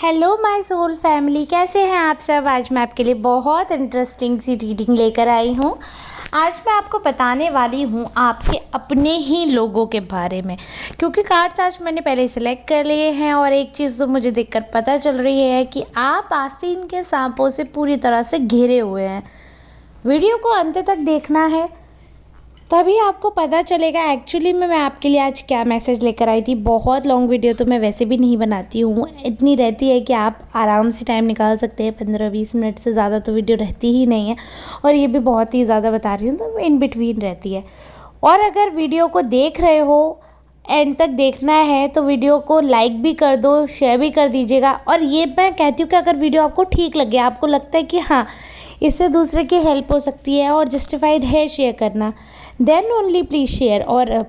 Hello my soul family, कैसे हैं आप सब। आज मैं आपके लिए बहुत इंटरेस्टिंग सी रीडिंग लेकर आई हूँ। आज मैं आपको बताने वाली हूँ आपके अपने ही लोगों के बारे में, क्योंकि कार्ड्स आज मैंने पहले सेलेक्ट कर लिए हैं और एक चीज़ तो मुझे देखकर पता चल रही है कि आप आस्तीन के सांपों से पूरी तरह से घिरे हुए हैं। वीडियो को अंत तक देखना है, तभी आपको पता चलेगा एक्चुअली में मैं आपके लिए आज क्या मैसेज लेकर आई थी। बहुत लॉन्ग वीडियो तो मैं वैसे भी नहीं बनाती हूँ, इतनी रहती है कि आप आराम से टाइम निकाल सकते हैं। 15-20 मिनट से ज़्यादा तो वीडियो रहती ही नहीं है, और ये भी बहुत ही ज़्यादा बता रही हूँ तो इन बिटवीन रहती है। और अगर वीडियो को देख रहे हो, एंड तक देखना है तो वीडियो को लाइक भी कर दो, शेयर भी कर दीजिएगा। और ये मैं कहती हूँ कि अगर वीडियो आपको ठीक लगे, आपको लगता है कि हाँ इससे दूसरे की हेल्प हो सकती है और जस्टिफाइड है शेयर करना, देन ओनली प्लीज़ शेयर। और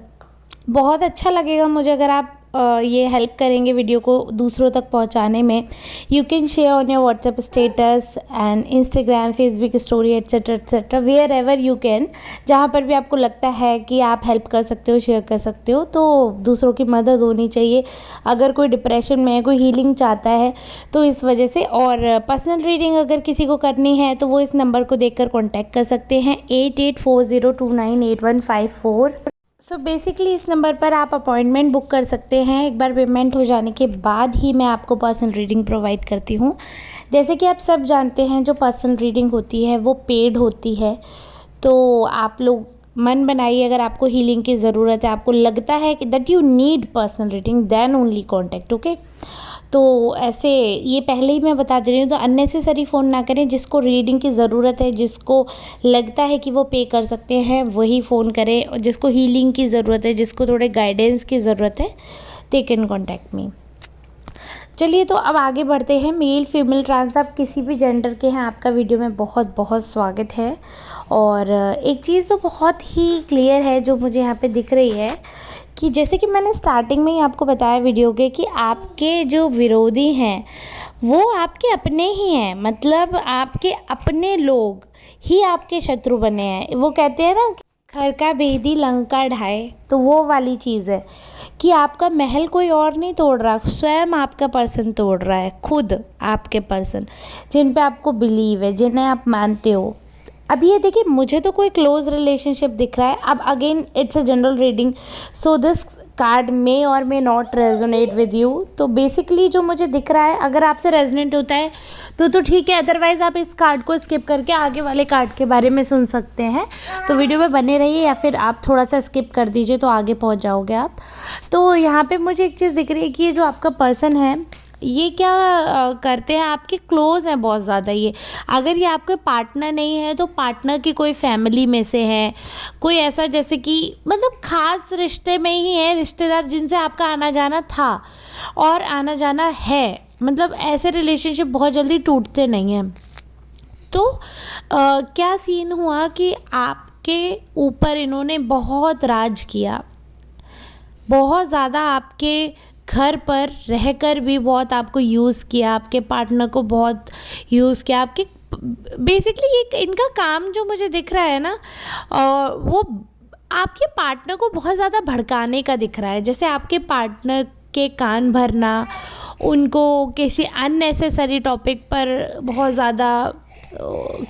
बहुत अच्छा लगेगा मुझे अगर आप ये हेल्प करेंगे वीडियो को दूसरों तक पहुंचाने में। You can share on your WhatsApp status and Instagram, Facebook story etcetera etcetera, wherever you can. जहाँ पर भी आपको लगता है कि आप हेल्प कर सकते हो, शेयर कर सकते हो, तो दूसरों की मदद होनी चाहिए। अगर कोई डिप्रेशन में है, कोई हीलिंग चाहता है तो इस वजह से। और पर्सनल रीडिंग अगर किसी को करनी है तो वो इस नंबर को देखकर कॉन्टैक्ट कर सकते हैं, 8840298154। सो बेसिकली इस नंबर पर आप अपॉइंटमेंट बुक कर सकते हैं। एक बार पेमेंट हो जाने के बाद ही मैं आपको पर्सनल रीडिंग प्रोवाइड करती हूँ। जैसे कि आप सब जानते हैं, जो पर्सनल रीडिंग होती है वो पेड होती है। तो आप लोग मन बनाइए, अगर आपको हीलिंग की ज़रूरत है, आपको लगता है कि that you need personal reading, then only contact, okay. तो ऐसे ये पहले ही मैं बता दे रही हूँ, तो अननेसेसरी फ़ोन ना करें। जिसको रीडिंग की ज़रूरत है, जिसको लगता है कि वो पे कर सकते हैं, वही फ़ोन करें। और जिसको हीलिंग की ज़रूरत है, जिसको थोड़े गाइडेंस की ज़रूरत है, दे कैन कॉन्टैक्ट मी। चलिए तो अब आगे बढ़ते हैं। मेल फीमेल ट्रांस, आप किसी भी जेंडर के हैं, आपका वीडियो में बहुत बहुत स्वागत है। और एक चीज़ तो बहुत ही क्लियर है जो मुझे यहाँ पे दिख रही है, कि जैसे कि मैंने स्टार्टिंग में ही आपको बताया वीडियो के, कि आपके जो विरोधी हैं वो आपके अपने ही हैं। मतलब आपके अपने लोग ही आपके शत्रु बने हैं। वो कहते हैं ना, घर का भेदी लंका ढाए, तो वो वाली चीज़ है कि आपका महल कोई और नहीं तोड़ रहा, स्वयं आपका पर्सन तोड़ रहा है। खुद आपके पर्सन जिन पे आपको बिलीव है, जिन्हें आप मानते हो। अब ये देखिए, मुझे तो कोई क्लोज रिलेशनशिप दिख रहा है। अब again it's a general reading, so this card may और may not resonate with you. तो बेसिकली जो मुझे दिख रहा है, अगर आपसे रेजोनेट होता है तो ठीक है, अदरवाइज़ आप इस कार्ड को स्किप करके आगे वाले कार्ड के बारे में सुन सकते हैं। तो वीडियो में बने रहिए, या फिर आप थोड़ा सा स्किप कर दीजिए तो आगे पहुंच जाओगे आप। तो यहाँ पे मुझे एक चीज़ दिख रही है कि ये जो आपका पर्सन है, ये क्या करते हैं, आपके क्लोज हैं बहुत ज़्यादा ये। अगर ये आपके पार्टनर नहीं है तो पार्टनर की कोई फैमिली में से है, कोई ऐसा जैसे कि मतलब ख़ास रिश्ते में ही है, रिश्तेदार जिनसे आपका आना जाना था और आना जाना है। मतलब ऐसे रिलेशनशिप बहुत जल्दी टूटते नहीं हैं। तो क्या सीन हुआ कि आपके ऊपर इन्होंने बहुत राज किया, बहुत ज़्यादा आपके घर पर रहकर भी बहुत आपको यूज़ किया, आपके पार्टनर को बहुत यूज़ किया। आपके बेसिकली एक इनका काम जो मुझे दिख रहा है ना, वो आपके पार्टनर को बहुत ज़्यादा भड़काने का दिख रहा है। जैसे आपके पार्टनर के कान भरना, उनको किसी अननेसेसरी टॉपिक पर बहुत ज़्यादा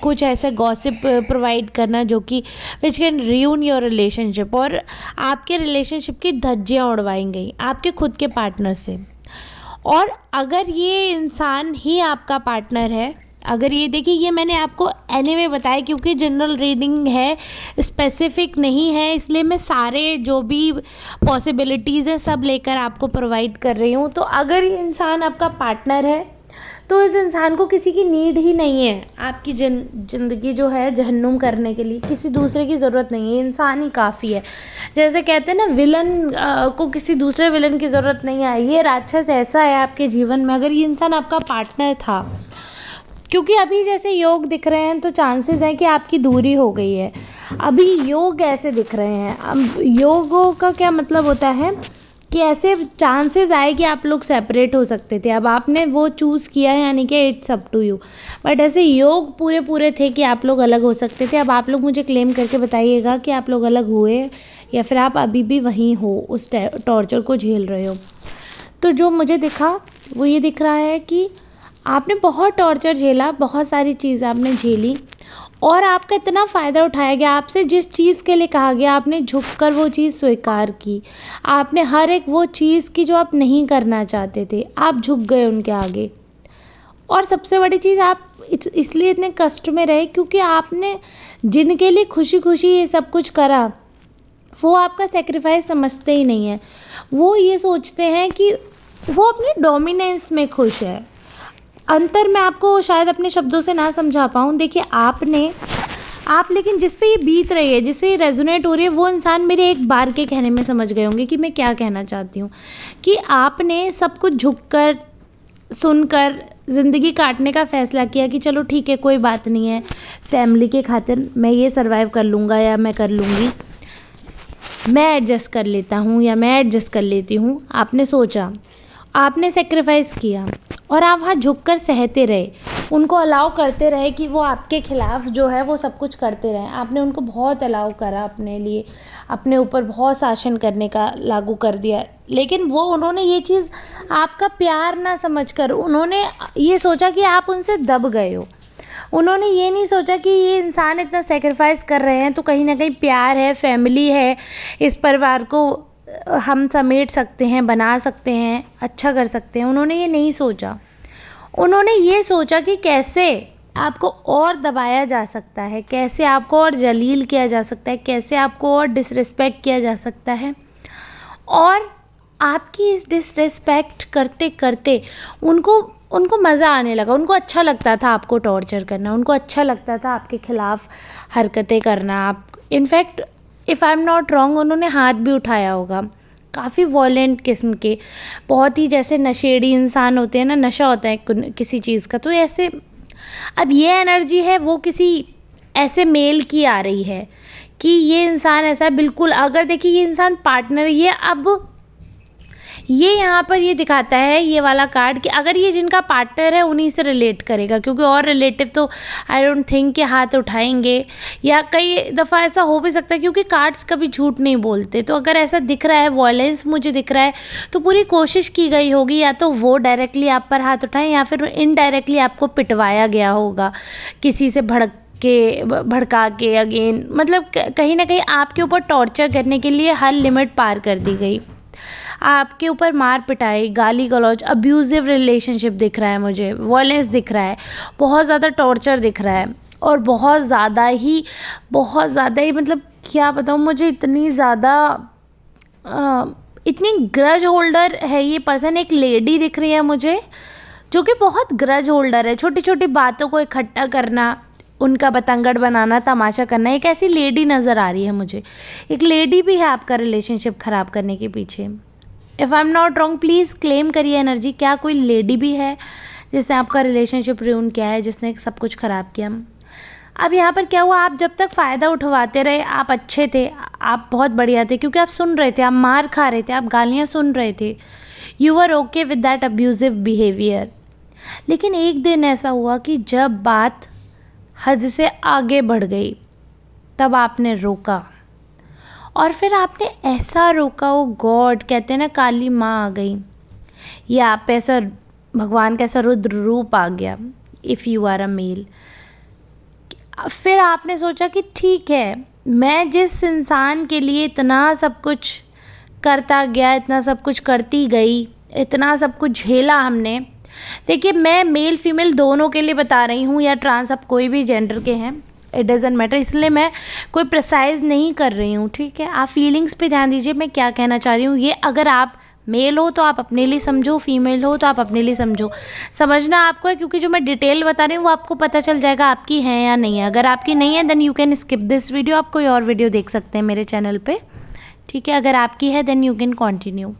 कुछ ऐसे गॉसिप प्रोवाइड करना जो कि which can ruin your relationship. और आपके रिलेशनशिप की धज्जियाँ उड़वाई गई आपके खुद के पार्टनर से। और अगर ये इंसान ही आपका पार्टनर है, अगर ये देखिए, ये मैंने आपको एनीवे बताया क्योंकि जनरल रीडिंग है, स्पेसिफिक नहीं है, इसलिए मैं सारे जो भी पॉसिबिलिटीज़ है सब लेकर आपको प्रोवाइड कर रही हूँ। तो अगर ये इंसान आपका पार्टनर है तो इस इंसान को किसी की नीड ही नहीं है। आपकी ज़िंदगी जो है जहन्नुम करने के लिए किसी दूसरे की ज़रूरत नहीं है, इंसान ही काफ़ी है। जैसे कहते हैं ना, विलन को किसी दूसरे विलन की ज़रूरत नहीं है। ये राक्षस ऐसा है आपके जीवन में, अगर ये इंसान आपका पार्टनर था। क्योंकि अभी जैसे योग दिख रहे हैं तो चांसेस हैं कि आपकी दूरी हो गई है। अभी योग ऐसे दिख रहे हैं। अब योगों का क्या मतलब होता है कि ऐसे चांसेस आए कि आप लोग सेपरेट हो सकते थे। अब आपने वो चूज़ किया है, यानी कि it's up to you. But ऐसे योग पूरे पूरे थे कि आप लोग अलग हो सकते थे। अब आप लोग मुझे क्लेम करके बताइएगा कि आप लोग अलग हुए या फिर आप अभी भी वहीं हो, उस टॉर्चर को झेल रहे हो। तो जो मुझे दिखा वो ये दिख रहा है कि आपने बहुत टॉर्चर झेला, बहुत सारी चीज़ आपने झेली और आपका इतना फ़ायदा उठाया गया, आपसे जिस चीज़ के लिए कहा गया आपने झुककर वो चीज़ स्वीकार की। आपने हर एक वो चीज़ की जो आप नहीं करना चाहते थे, आप झुक गए उनके आगे। और सबसे बड़ी चीज़, आप इसलिए इतने कष्ट में रहे क्योंकि आपने जिनके लिए खुशी खुशी ये सब कुछ करा, वो आपका सेक्रीफाइस समझते ही नहीं है। वो ये सोचते हैं कि वो अपने डोमिनेंस में खुश है। अंतर मैं आपको शायद अपने शब्दों से ना समझा पाऊँ। देखिए आप लेकिन जिस पे ये बीत रही है, जिससे ये रेजोनेट हो रही है, वो इंसान मेरे एक बार के कहने में समझ गए होंगे कि मैं क्या कहना चाहती हूँ। कि आपने सब कुछ झुककर सुनकर ज़िंदगी काटने का फ़ैसला किया कि चलो ठीक है, कोई बात नहीं है, फैमिली के खातिर मैं ये सर्वाइव कर लूँगा या मैं कर लूँगी, मैं एडजस्ट कर लेता हूँ या मैं एडजस्ट कर लेती हूँ। आपने सोचा, आपने सेक्रीफाइस किया और आप वहाँ झुककर सहते रहे, उनको अलाउ करते रहे कि वो आपके खिलाफ जो है वो सब कुछ करते रहें। आपने उनको बहुत अलाउ करा, अपने लिए अपने ऊपर बहुत शासन करने का लागू कर दिया। लेकिन उन्होंने ये चीज़ आपका प्यार ना समझकर उन्होंने ये सोचा कि आप उनसे दब गए हो। उन्होंने ये नहीं सोचा कि ये इंसान इतना सेक्रीफाइस कर रहे हैं तो कहीं ना कहीं प्यार है, फैमिली है, इस परिवार को हम समेट सकते हैं, बना सकते हैं, अच्छा कर सकते हैं। उन्होंने ये नहीं सोचा। उन्होंने ये सोचा कि कैसे आपको और दबाया जा सकता है, कैसे आपको और जलील किया जा सकता है, कैसे आपको और डिसरिस्पेक्ट किया जा सकता है। और आपकी इस डिसरिस्पेक्ट करते करते उनको मज़ा आने लगा। उनको अच्छा लगता था आपको टॉर्चर करना, उनको अच्छा लगता था आपके खिलाफ हरकतें करना। आप in fact if I am not wrong, उन्होंने हाथ भी उठाया होगा, काफ़ी वॉयलेंट किस्म के, बहुत ही जैसे नशेड़ी इंसान होते हैं ना, नशा होता है किसी चीज़ का, तो ऐसे। अब ये एनर्जी है वो किसी ऐसे मेल की आ रही है कि ये इंसान ऐसा बिल्कुल, अगर देखिए ये इंसान पार्टनर, ये यहाँ पर ये दिखाता है ये वाला कार्ड कि अगर ये जिनका पार्टनर है उन्हीं से रिलेट करेगा, क्योंकि और रिलेटिव तो आई डोंट थिंक कि हाथ उठाएंगे, या कई दफ़ा ऐसा हो भी सकता है क्योंकि कार्ड्स कभी झूठ नहीं बोलते। तो अगर ऐसा दिख रहा है, वॉयलेंस मुझे दिख रहा है, तो पूरी कोशिश की गई होगी या तो वो डायरेक्टली आप पर हाथ उठाएं या फिर इनडायरेक्टली आपको पिटवाया गया होगा किसी से भड़का के अगेन, मतलब कहीं ना कहीं आपके ऊपर टॉर्चर करने के लिए हर लिमिट पार कर दी गई, आपके ऊपर मार पिटाई, गाली गलौज, अब्यूज़िव रिलेशनशिप दिख रहा है मुझे, वॉयलेंस दिख रहा है, बहुत ज़्यादा टॉर्चर दिख रहा है और बहुत ज़्यादा ही मतलब क्या बताऊँ, मुझे इतनी ज़्यादा इतनी ग्रज होल्डर है ये पर्सन। एक लेडी दिख रही है मुझे जो कि बहुत ग्रज होल्डर है, छोटी छोटी बातों को इकट्ठा करना, उनका बतंगड़ बनाना, तमाशा करना। एक ऐसी लेडी नज़र आ रही है मुझे। एक लेडी भी है आपका रिलेशनशिप ख़राब करने के पीछे। If I am not wrong, please claim करिए एनर्जी, क्या कोई लेडी भी है जिसने आपका रिलेशनशिप रूइन किया है, जिसने सब कुछ ख़राब किया। अब यहाँ पर क्या हुआ, आप जब तक फ़ायदा उठवाते रहे, आप अच्छे थे, आप बहुत बढ़िया थे, क्योंकि आप सुन रहे थे, आप मार खा रहे थे, आप गालियाँ सुन रहे थे, you were okay with that abusive behaviour. लेकिन एक दिन ऐसा हुआ कि जब बात हद से आगे बढ़ गई, तब आपने रोका, और फिर आपने ऐसा रोका, ओ गॉड, कहते हैं ना काली माँ आ गई, या आप ऐसा भगवान का ऐसा रुद्र रूप आ गया, if you are a male. फिर आपने सोचा कि ठीक है, मैं जिस इंसान के लिए इतना सब कुछ करता गया, इतना सब कुछ करती गई, इतना सब कुछ झेला हमने। देखिए, मैं मेल फीमेल दोनों के लिए बता रही हूँ, या ट्रांस, आप कोई भी जेंडर के हैं, इट डज़न्ट मैटर, इसलिए मैं कोई प्रिसाइज नहीं कर रही हूँ, ठीक है। आप फीलिंग्स पे ध्यान दीजिए, मैं क्या कहना चाह रही हूँ। ये अगर आप मेल हो तो आप अपने लिए समझो, फीमेल हो तो आप अपने लिए समझो, समझना आपको है, क्योंकि जो मैं डिटेल बता रही हूँ वो आपको पता चल जाएगा आपकी है या नहीं है। अगर आपकी नहीं है then you can skip this video, आप कोई और वीडियो देख सकते हैं मेरे चैनल पे, ठीक है। अगर आपकी है देन यू कैन कंटिन्यू।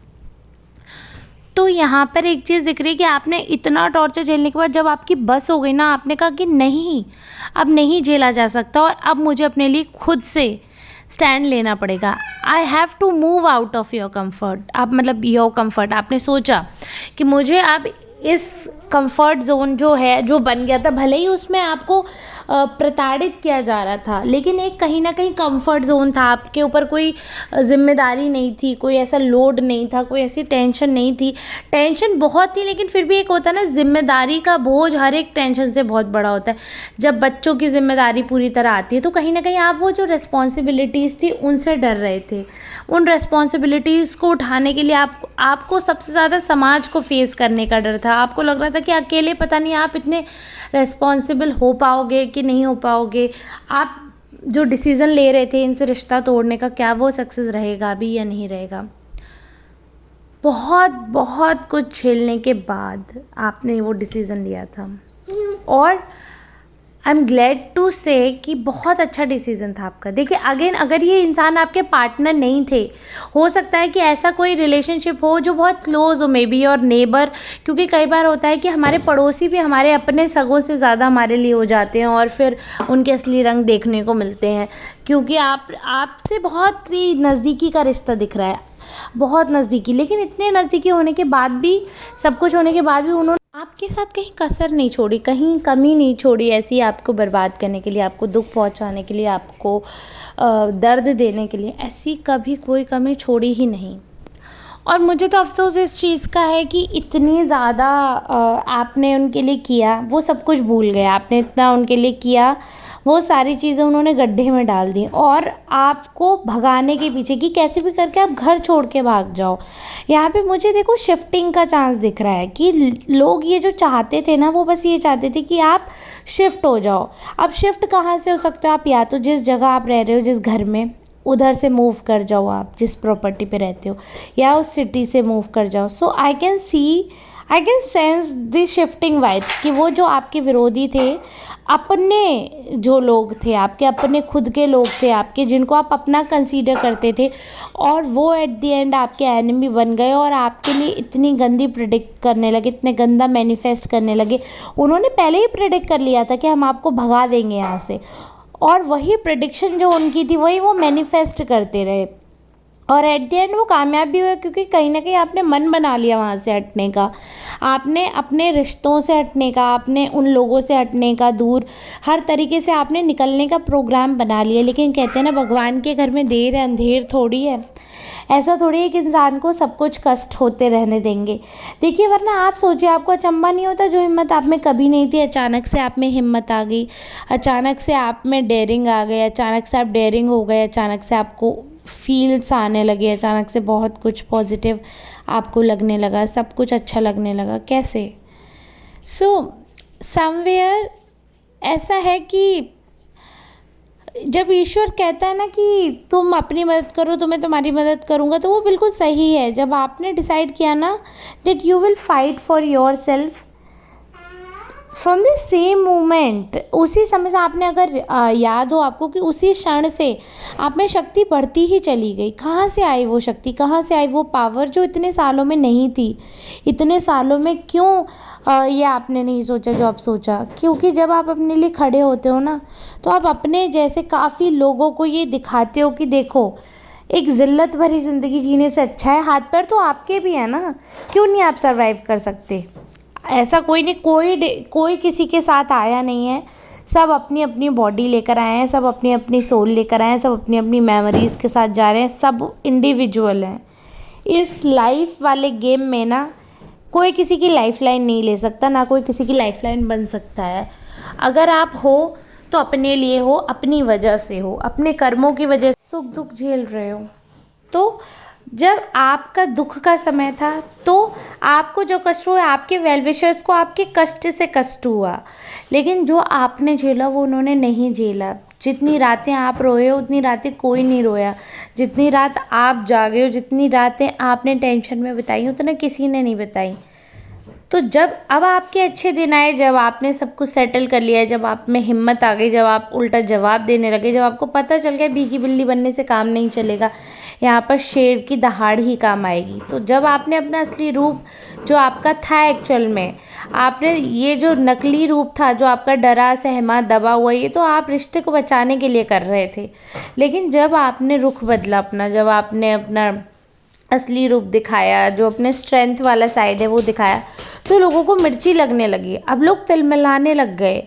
तो यहाँ पर एक चीज़ दिख रही है कि आपने इतना टॉर्चर झेलने के बाद जब आपकी बस हो गई ना, आपने कहा कि नहीं, अब नहीं झेला जा सकता और अब मुझे अपने लिए खुद से स्टैंड लेना पड़ेगा। I have to move out of your comfort. आप मतलब योर कम्फर्ट, आपने सोचा कि मुझे अब इस कंफर्ट ज़ोन जो है, जो बन गया था, भले ही उसमें आपको प्रताड़ित किया जा रहा था, लेकिन एक कहीं न कहीं कंफर्ट ज़ोन था, आपके ऊपर कोई ज़िम्मेदारी नहीं थी, कोई ऐसा लोड नहीं था, कोई ऐसी टेंशन नहीं थी। टेंशन बहुत थी, लेकिन फिर भी एक होता है ना, ज़िम्मेदारी का बोझ हर एक टेंशन से बहुत बड़ा होता है। जब बच्चों की ज़िम्मेदारी पूरी तरह आती है, तो कहीं न कहीं आप वो जो रिस्पॉन्सिबिलिटीज़ थी, उनसे डर रहे थे। उन रिस्पॉन्सिबिलिटीज़ को उठाने के लिए आपको सबसे ज़्यादा समाज को फेस करने का डर था। आपको लग रहा था कि अकेले पता नहीं आप इतने रिस्पॉन्सिबल हो पाओगे कि नहीं हो पाओगे। आप जो डिसीज़न ले रहे थे इनसे रिश्ता तोड़ने का, क्या वो सक्सेस रहेगा भी या नहीं रहेगा। बहुत बहुत कुछ झेलने के बाद आपने वो डिसीज़न लिया था, और आई एम ग्लैड टू से कि बहुत अच्छा डिसीज़न था आपका। देखिए अगेन, अगर ये इंसान आपके पार्टनर नहीं थे, हो सकता है कि ऐसा कोई रिलेशनशिप हो जो बहुत क्लोज़ हो, मे बी और नेबर, क्योंकि कई बार होता है कि हमारे पड़ोसी भी हमारे अपने सगों से ज़्यादा हमारे लिए हो जाते हैं, और फिर उनके असली रंग देखने को मिलते हैं, क्योंकि आपसे बहुत ही नज़दीकी का रिश्ता दिख रहा है, बहुत नज़दीकी। लेकिन इतने नज़दीकी होने के बाद भी, सब कुछ होने के बाद भी, उन्होंने आपके साथ कहीं कसर नहीं छोड़ी, कहीं कमी नहीं छोड़ी ऐसी आपको बर्बाद करने के लिए, आपको दुख पहुंचाने के लिए, आपको दर्द देने के लिए, ऐसी कभी कोई कमी छोड़ी ही नहीं। और मुझे तो अफ़सोस इस चीज़ का है कि इतनी ज़्यादा आपने उनके लिए किया, वो सब कुछ भूल गए। आपने इतना उनके लिए किया, वो सारी चीज़ें उन्होंने गड्ढे में डाल दी, और आपको भगाने के पीछे कि कैसे भी करके आप घर छोड़ के भाग जाओ। यहाँ पे मुझे देखो शिफ्टिंग का चांस दिख रहा है कि लोग ये जो चाहते थे ना, वो बस ये चाहते थे कि आप शिफ्ट हो जाओ। अब शिफ्ट कहाँ से हो सकते हो आप? या तो जिस जगह आप रह रहे हो, जिस घर में, उधर से मूव कर जाओ आप, जिस प्रॉपर्टी पे रहते हो, या उस सिटी से मूव कर जाओ। So I can sense the shifting vibes कि वो जो आपके विरोधी थे, अपने जो लोग थे, आपके अपने खुद के लोग थे आपके, जिनको आप अपना कंसीडर करते थे, और वो एट द एंड आपके एनिमी बन गए, और आपके लिए इतनी गंदी प्रिडिक्ट करने लगे, इतने गंदा मैनिफेस्ट करने लगे। उन्होंने पहले ही प्रिडिक्ट कर लिया था कि हम आपको भगा देंगे यहाँ से, और वही प्रिडिक्शन जो उनकी थी, वही वो मैनिफेस्ट करते रहे, और एट द एंड वो कामयाब भी हुए, क्योंकि कहीं ना कहीं आपने मन बना लिया वहाँ से हटने का, आपने अपने रिश्तों से हटने का, आपने उन लोगों से हटने का, दूर हर तरीके से आपने निकलने का प्रोग्राम बना लिया। लेकिन कहते हैं ना, भगवान के घर में देर है अंधेर थोड़ी है। ऐसा थोड़ी है कि इंसान को सब कुछ कष्ट होते रहने देंगे। देखिए, वरना आप सोचिए, आपको अचंभा नहीं होता? जो हिम्मत आप में कभी नहीं थी, अचानक से आप में हिम्मत आ गई, अचानक से आप में डेयरिंग आ गई, अचानक से आप डेयरिंग हो गए, अचानक से आपको फील्स आने लगे, अचानक से बहुत कुछ पॉजिटिव आपको लगने लगा, सब कुछ अच्छा लगने लगा। कैसे? सो समवेयर ऐसा है कि जब ईश्वर कहता है ना कि तुम अपनी मदद करो तो मैं तुम्हारी मदद करूँगा, तो वो बिल्कुल सही है। जब आपने डिसाइड किया ना that you will fight for your self, from the same moment, उसी समय से आपने, अगर याद हो आपको, कि उसी क्षण से आप में शक्ति बढ़ती ही चली गई। कहाँ से आई वो शक्ति, कहाँ से आई वो पावर जो इतने सालों में नहीं थी? इतने सालों में क्यों ये आपने नहीं सोचा जो आप सोचा? क्योंकि जब आप अपने लिए खड़े होते हो ना, तो आप अपने जैसे काफ़ी लोगों को ये दिखाते हो कि देखो, एक ज़िल्लत भरी ज़िंदगी जीने से अच्छा है, हाथ पैर तो आपके भी है ना, क्यों नहीं आप सर्वाइव कर सकते? ऐसा कोई नहीं, कोई किसी के साथ आया नहीं है, सब अपनी अपनी बॉडी लेकर आए हैं, सब अपनी अपनी सोल लेकर आए हैं, सब अपनी अपनी मेमोरीज़ के साथ जा रहे हैं, सब इंडिविजुअल हैं। इस लाइफ वाले गेम में ना कोई किसी की लाइफ लाइन नहीं ले सकता, ना कोई किसी की लाइफ लाइन बन सकता है। अगर आप हो तो अपने लिए हो, अपनी वजह से हो, अपने कर्मों की वजह से सुख दुख झेल रहे हो। तो जब आपका दुख का समय था, तो आपको जो कष्ट हुआ, आपके वेल विशर्स को आपके कष्ट से कष्ट हुआ, लेकिन जो आपने झेला वो उन्होंने नहीं झेला। जितनी रातें आप रोए हो, उतनी रातें कोई नहीं रोया। जितनी रात आप जागे हो, जितनी रातें आपने टेंशन में बिताई, उतना किसी ने नहीं बिताई। तो जब अब आपके अच्छे दिन आए, जब आपने सब कुछ सेटल कर लिया है, जब आप में हिम्मत आ गई, जब आप उल्टा जवाब देने लगे, जब आपको पता चल गया भीगी बिल्ली बनने से काम नहीं चलेगा, यहाँ पर शेर की दहाड़ ही काम आएगी, तो जब आपने अपना असली रूप जो आपका था एक्चुअल में, आपने ये जो नकली रूप था, जो आपका डरा सहमा दबा हुआ, ये तो आप रिश्ते को बचाने के लिए कर रहे थे। लेकिन जब आपने रुख बदला अपना, जब आपने अपना असली रूप दिखाया, जो अपने स्ट्रेंथ वाला साइड है वो दिखाया, तो लोगों को मिर्ची लगने लगी। अब लोग तिलमिलाने लग गए।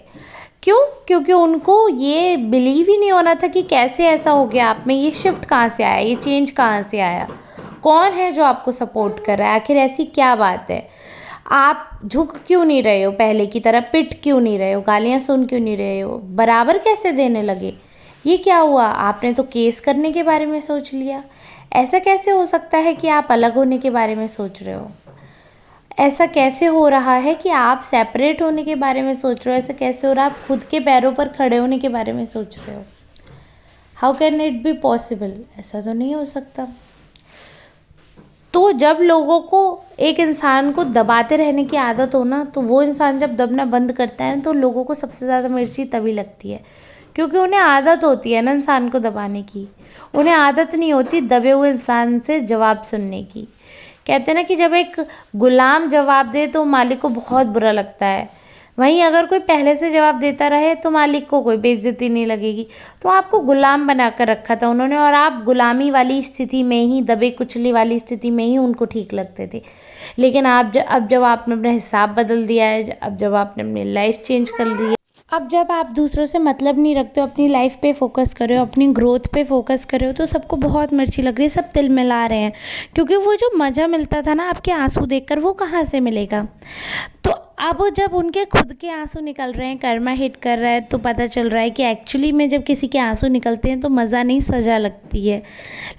क्यों? क्योंकि उनको ये बिलीव ही नहीं होना था कि कैसे ऐसा हो गया आप में, ये शिफ्ट कहाँ से आया, ये चेंज कहाँ से आया, कौन है जो आपको सपोर्ट कर रहा है, आखिर ऐसी क्या बात है, आप झुक क्यों नहीं रहे हो, पहले की तरह पिट क्यों नहीं रहे हो, गालियाँ सुन क्यों नहीं रहे हो, बराबर कैसे देने लगे, ये क्या हुआ, आपने तो केस करने के बारे में सोच लिया। ऐसा कैसे हो सकता है कि आप अलग होने के बारे में सोच रहे हो, ऐसा कैसे हो रहा है कि आप सेपरेट होने के बारे में सोच रहे हो, ऐसा कैसे हो रहा है आप खुद के पैरों पर खड़े होने के बारे में सोच रहे हो। How can it be possible, ऐसा तो नहीं हो सकता। तो जब लोगों को एक इंसान को दबाते रहने की आदत हो ना, तो वो इंसान जब दबना बंद करता है तो लोगों को सबसे ज़्यादा मिर्ची तभी लगती है, क्योंकि उन्हें आदत होती है ना इंसान को दबाने की, उन्हें आदत नहीं होती दबे हुए इंसान से जवाब सुनने की। कहते हैं ना कि जब एक गुलाम जवाब दे तो मालिक को बहुत बुरा लगता है, वहीं अगर कोई पहले से जवाब देता रहे तो मालिक को कोई बेइज्जती नहीं लगेगी। तो आपको गुलाम बनाकर रखा था उन्होंने, और आप गुलामी वाली स्थिति में ही, दबे कुचली वाली स्थिति में ही उनको ठीक लगते थे। लेकिन अब जब आपने अपना हिसाब बदल दिया है, अब जब आपने अपनी लाइफ चेंज कर ली है, अब जब आप दूसरों से मतलब नहीं रखते हो, अपनी लाइफ पे फोकस कर रहे हो, अपनी ग्रोथ पे फोकस कर रहे हो, तो सबको बहुत मिर्ची लग रही है, सब तिलमिला रहे हैं। क्योंकि वो जो मज़ा मिलता था ना आपके आंसू देखकर, वो कहाँ से मिलेगा। तो अब जब उनके खुद के आंसू निकल रहे हैं, कर्मा हिट कर रहा है, तो पता चल रहा है कि एक्चुअली में जब किसी के आंसू निकलते हैं तो मज़ा नहीं, सज़ा लगती है।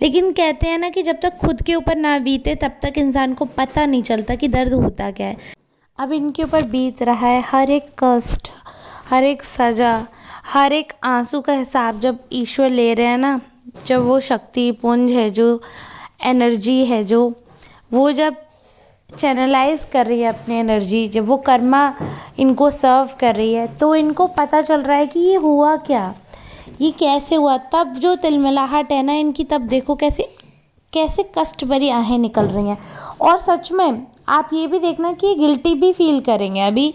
लेकिन कहते हैं ना कि जब तक खुद के ऊपर ना बीते तब तक इंसान को पता नहीं चलता कि दर्द होता क्या है। अब इनके ऊपर बीत रहा है, हर एक कष्ट, हर एक सज़ा, हर एक आंसू का हिसाब जब ईश्वर ले रहे हैं ना, जब वो शक्ति पुंज है, जो एनर्जी है, जो वो जब चैनलाइज कर रही है अपनी एनर्जी, जब वो कर्मा इनको सर्व कर रही है, तो इनको पता चल रहा है कि ये हुआ क्या, ये कैसे हुआ। तब जो तिलमिलाहट है ना इनकी, तब देखो कैसे कैसे कष्ट भरी आहें निकल रही हैं। और सच में आप ये भी देखना कि गिल्टी भी फील करेंगे अभी।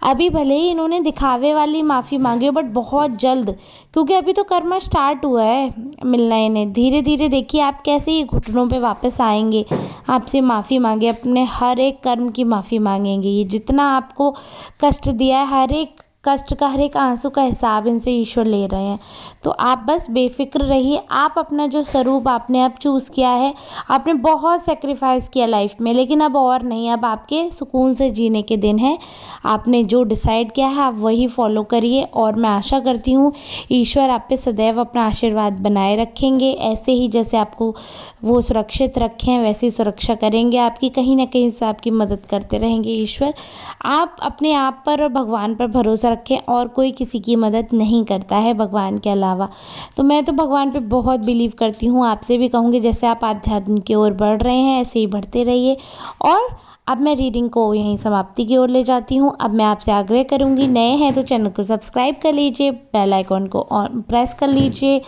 अभी भले ही इन्होंने दिखावे वाली माफ़ी मांगी हो, बट बहुत जल्द, क्योंकि अभी तो कर्मा स्टार्ट हुआ है मिलना इन्हें। धीरे धीरे देखिए आप कैसे ये घुटनों पे वापस आएंगे, आपसे माफ़ी मांगे, अपने हर एक कर्म की माफ़ी मांगेंगे। ये जितना आपको कष्ट दिया है, हर एक कष्ट का, हर एक आंसू का हिसाब इनसे ईश्वर ले रहे हैं। तो आप बस बेफिक्र रहिए। आप अपना जो स्वरूप आपने अब चूज़ किया है, आपने बहुत सेक्रीफाइस किया लाइफ में, लेकिन अब और नहीं, अब आपके सुकून से जीने के दिन हैं। आपने जो डिसाइड किया है आप वही फॉलो करिए, और मैं आशा करती हूँ ईश्वर आप पे सदैव अपना आशीर्वाद बनाए रखेंगे। ऐसे ही जैसे आपको वो सुरक्षित रखें, वैसी सुरक्षा करेंगे आपकी, कहीं ना कहीं से आपकी मदद करते रहेंगे ईश्वर। आप अपने आप पर और भगवान पर भरोसा रखें, और कोई किसी की मदद नहीं करता है भगवान के अलावा। तो मैं तो भगवान पे बहुत बिलीव करती हूँ। आपसे भी कहूँगी जैसे आप आध्यात्म की ओर बढ़ रहे हैं ऐसे ही बढ़ते रहिए। और अब मैं रीडिंग को यहीं समाप्ति की ओर ले जाती हूँ। अब मैं आपसे आग्रह करूँगी, नए हैं तो चैनल को सब्सक्राइब कर लीजिए, बेल आइकॉन को ऑन प्रेस कर लीजिए,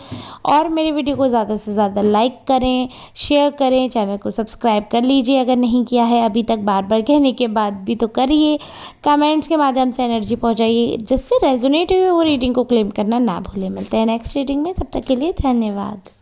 और मेरे वीडियो को ज़्यादा से ज़्यादा लाइक करें, शेयर करें, चैनल को सब्सक्राइब कर लीजिए अगर नहीं किया है अभी तक। बार बार कहने के बाद भी तो करिए। कमेंट्स के माध्यम से एनर्जी पहुँचाइए, जिससे रेजोनेट हुए वो रीडिंग को क्लेम करना ना भूलें। मिलते हैं नेक्स्ट रीडिंग में, तब तक के लिए धन्यवाद।